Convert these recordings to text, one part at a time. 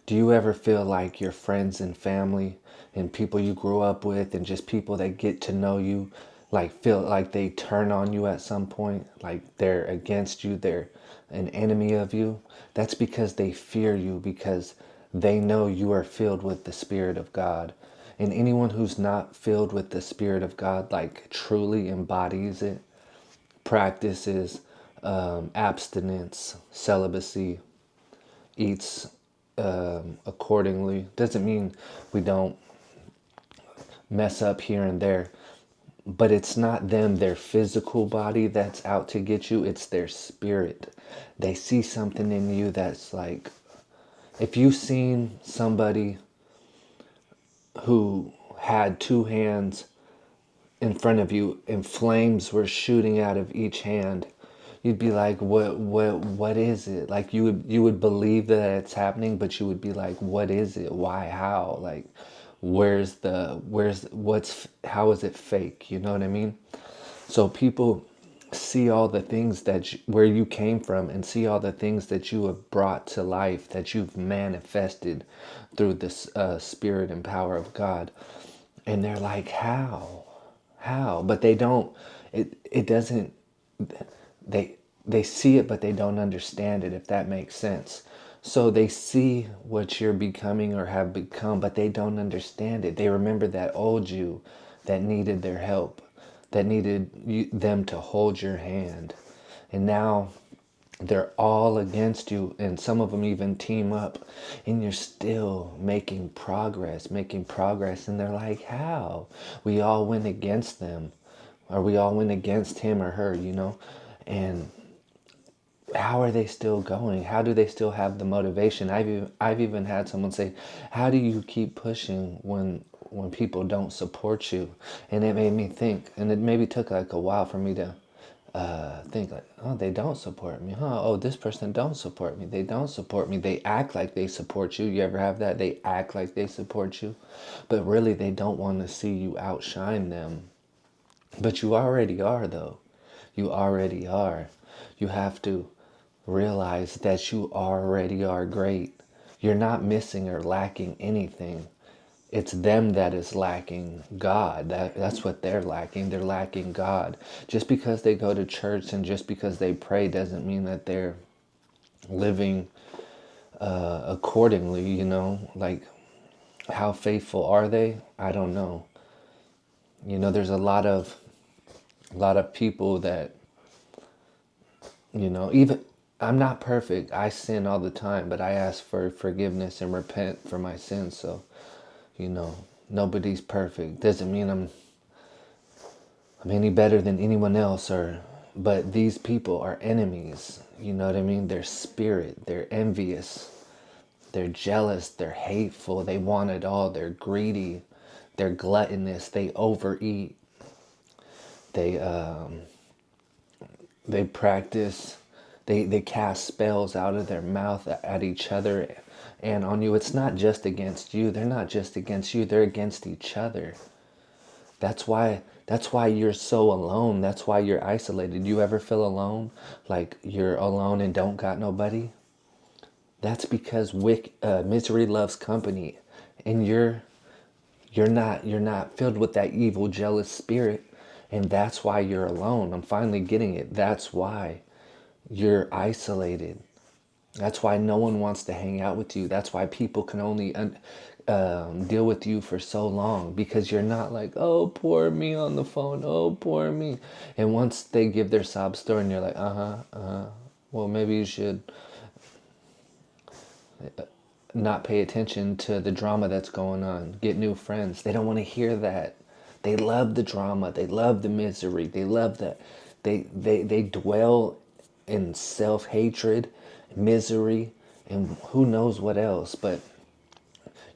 Do you ever feel like your friends and family and people you grew up with and just people that get to know you, like feel like they turn on you at some point, like they're against you, they're an enemy of you? That's because they fear you, because they know you are filled with the Spirit of God. And anyone who's not filled with the Spirit of God, like truly embodies it, practices abstinence, celibacy, eats accordingly. Doesn't mean we don't mess up here and there, but it's not them, their physical body that's out to get you, it's their spirit. They see something in you that's like, if you've seen somebody who had two hands in front of you and flames were shooting out of each hand, you'd be like, what is it? Like you would believe that it's happening, but you would be like, what is it? Why? How? Like what's how is it fake? You know what I mean? So people see all the things that where you came from, and see all the things that you have brought to life, that you've manifested through this spirit and power of God, and they're like, how? But they don't. It doesn't. They see it, but they don't understand it, if that makes sense. So they see what you're becoming or have become, but they don't understand it. They remember that old you that needed their help, that needed them to hold your hand. And now they're all against you, and some of them even team up, and you're still making progress. And they're like, how? We all went against them, or we all went against him or her, you know? And how are they still going? How do they still have the motivation? I've even had someone say, how do you keep pushing when people don't support you? And it made me think, and it maybe took like a while for me to think like, oh, they don't support me, huh? Oh, this person don't support me. They don't support me. They act like they support you. You ever have that? They act like they support you, but really they don't want to see you outshine them. But you already are, though. You already are. You have to realize that you already are great. You're not missing or lacking anything. It's them that is lacking God. That's what they're lacking. They're lacking God. Just because they go to church and just because they pray doesn't mean that they're living accordingly, you know? Like, how faithful are they? I don't know. You know, there's a lot of people that, you know, even I'm not perfect. I sin all the time, but I ask for forgiveness and repent for my sins. So, you know, nobody's perfect. Doesn't mean I'm any better than anyone else, or but these people are enemies. You know what I mean? They're spirit, they're envious, they're jealous, they're hateful, they want it all, they're greedy, they're gluttonous, they overeat, they they practice, they cast spells out of their mouth at each other and on you. It's not just against you. They're not just against you, they're against each other. That's why you're so alone. That's why you're isolated. You ever feel alone? Like you're alone and don't got nobody? That's because misery loves company, and you're not filled with that evil, jealous spirit, and that's why you're alone. I'm finally getting it. That's why you're isolated. That's why no one wants to hang out with you. That's why people can only deal with you for so long, because you're not like, oh, poor me on the phone. Oh, poor me. And once they give their sob story and you're like, well, maybe you should not pay attention to the drama that's going on. Get new friends. They don't want to hear that. They love the drama. They love the misery. They love that. They dwell in self-hatred, misery, and who knows what else. But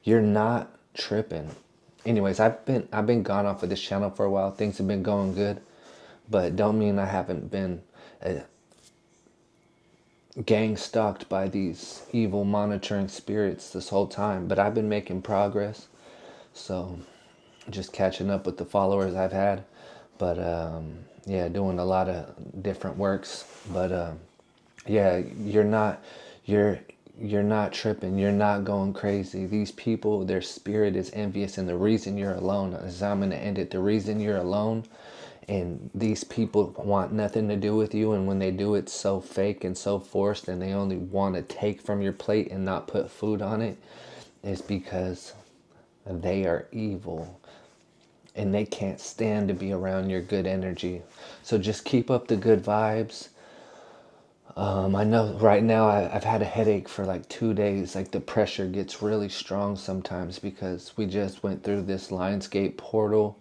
you're not tripping. Anyways, I've been gone off of this channel for a while. Things have been going good, but don't mean I haven't been gang stalked by these evil monitoring spirits this whole time. But I've been making progress, so just catching up with the followers I've had. But yeah, doing a lot of different works. But yeah, you're you're not tripping. You're not going crazy. These people, their spirit is envious, and the reason you're alone, as I'm going to end it, the reason you're alone and these people want nothing to do with you, and when they do, it's so fake and so forced, and they only want to take from your plate and not put food on it, is because they are evil and they can't stand to be around your good energy. So just keep up the good vibes. I know right now I've had a headache for like 2 days. Like the pressure gets really strong sometimes because we just went through this Lionsgate portal.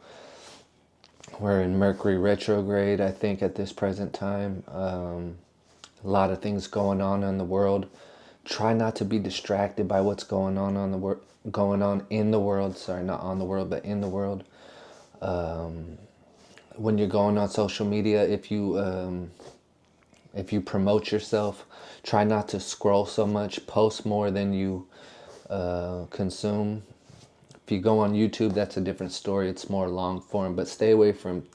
We're in Mercury retrograde, I think, at this present time. A lot of things going on in the world. Try not to be distracted by what's going on in the world. Sorry, not on the world, but in the world. When you're going on social media, if you promote yourself, try not to scroll so much. Post more than you consume. If you go on YouTube, that's a different story. It's more long form, but stay away from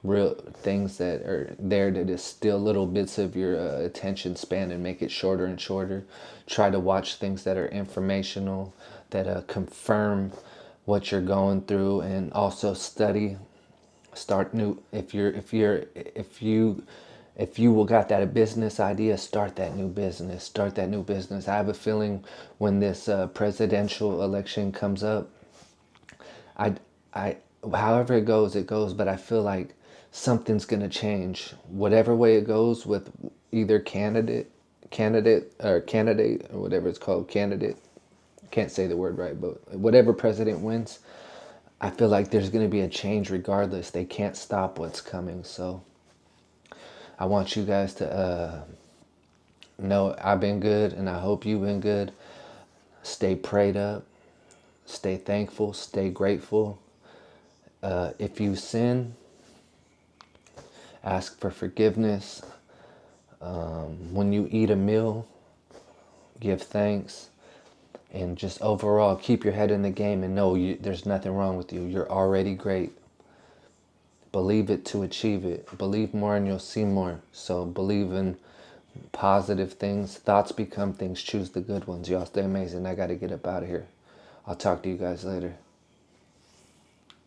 real things that are there to just steal little bits of your attention span and make it shorter and shorter. Try to watch things that are informational, that confirm what you're going through, and also study. Start new. If you got that a business idea, start that new business. Start that new business. I have a feeling when this presidential election comes up, I, I, however it goes, it goes. But I feel like something's gonna change, whatever way it goes with either candidate or whatever it's called, candidate. Can't say the word right, but whatever president wins, I feel like there's gonna be a change regardless. They can't stop what's coming. So I want you guys to know I've been good, and I hope you've been good. Stay prayed up. Stay thankful. Stay grateful. If you sin, ask for forgiveness. When you eat a meal, give thanks. And just overall, keep your head in the game and know there's nothing wrong with you. You're already great. Believe it to achieve it. Believe more and you'll see more. So believe in positive things. Thoughts become things. Choose the good ones. Y'all stay amazing. I got to get up out of here. I'll talk to you guys later.